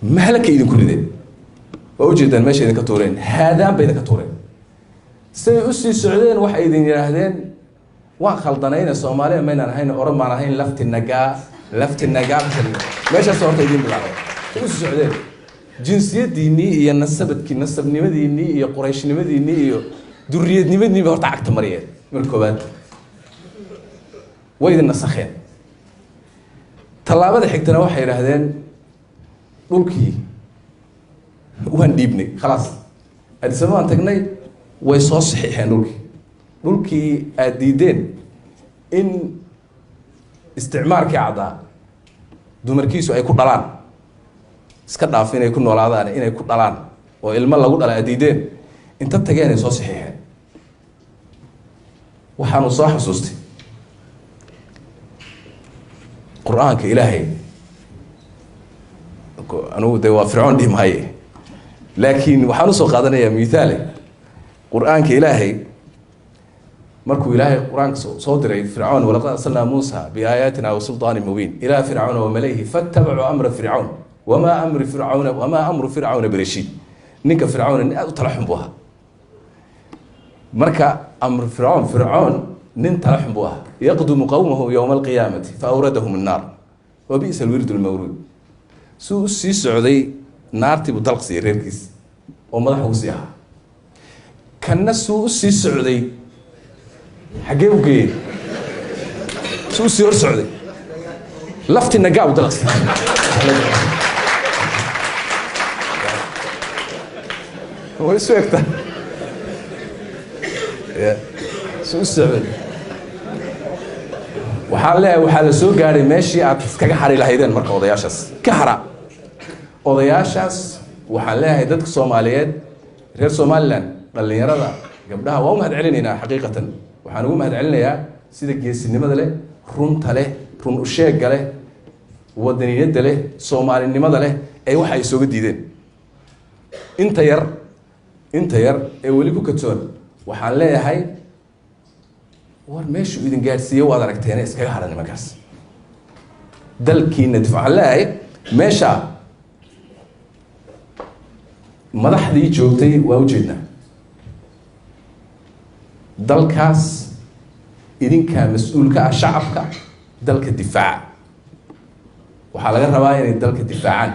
مهلك إذا كل ذي وأوجد المشي إذا كتورين هذا بين كتورين سيؤسي السعودين واحد يراهدين وخلطانين الصوماليين من هين أورم معنا هين لفت النجاة ماشي صورت يدين بالعرب سيؤسي السعودين جنسية دينية نسبت كي نسب نمد دينية قريش نمد دينية درية نمد دينية هرت عقد مريض من الكوبات وإذا النسخين طلابة حكتنا واحد يراهدين لولكي وان ديبني خلاص هذا سماه تقني ويصوص صحيحين لولكي أديدين إن استعمار كعدا دومركيسو أي كل دلان سكتنا فينا يكون ولا هذا إن يكون دلان وإلما الله قد على أديدين أنت تجاني يصوص صحيحين وحنو صاح صوستي قرآن كإلهي أنا دوا فرعون دي ماي لكن وحنو سوق هذا يا مثالي قرآن كإلهي مركو إلهي قرآن صدري فرعون ولقد أرسلنا موسى بآياتنا وسلطان مبين إلى فرعون وملئه فاتبعوا أمر فرعون وما أمر فرعون برشيد نك فرعون تلحم بها مركا أمر فرعون تلحم بها يقدم قومه يوم القيامة فأوردهم النار وبئس الورد المورود سو السعودي نار تبو دلق سيريركيس ومدحو سيها كان سو السعودي حقيه وقيه سو السيور السعودي لفت النقاء ودلق هو يسويكتا سو السعودي waxaa la soo gaaray meeshii aad iskaga xari lahaydeen marka odayaashaas ka xara odayaashaas waxaan leeyahay dadka Soomaaliyeed reer Somaliland dhalinyarada gabdhaha waa u mahad celinaynaa xaqiiqatan waxaan ugu mahad celinayaa sida geesinimada leh runta leh run u sheegga leh wadaniyadda leh Soomaalinimada leh ay waxa ay soo diideen inta yar ee wali ku katoon waxaan leeyahay war meeshu idin gaarsiiyay waad aragteen iskaga haran nimankaas dalkiina difaac lahay meesha madaxdii joogtay waa u jeednaa dalkaas idinka mas'uulka ah shacabka dalka difaac waxa laga rabaa inay dalka difaacaan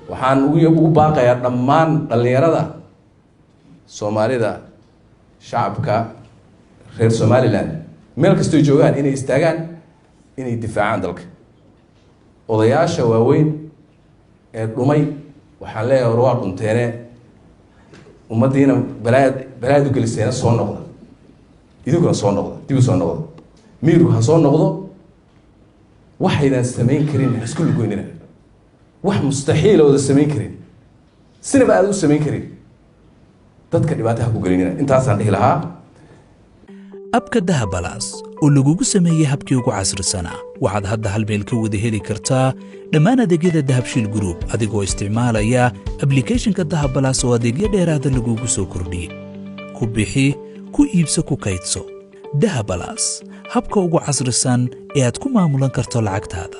waxaan ugu baaqayaa dhammaan dhalinyarada Soomaalida shacabka reer Somaliland meel kastoo joogaan inay istaagaan inay difaacaan dalka odayaasha waaweyn ee dhumay waxaan leeyahay waa dhunteene ummadiina balaad u gelisayna soo noqda idinkuna soo noqda dib u soo noqda miiru ha soo noqdo waxaydan samayn karin isku lugoynina wax mustaxiil oo samayn karin sinaba aad u samayn karin dadka dhibaataha ku gelinina intaasaan dhihi lahaa abka dahabalaas oo lagugu sameeyay habkii ugu casrisanaa waxaad hadda hal meel ka wada heli kartaa dhammaan adeegyada dahabshiil group adigoo isticmaalaya applicationka dahabalaas oo adeegyo dheeraada lagugu soo kordhiyey ku bixi ku iibso ku kaydso dahabalaas habka ugu casrisan ee aad ku maamulan karto lacagtaada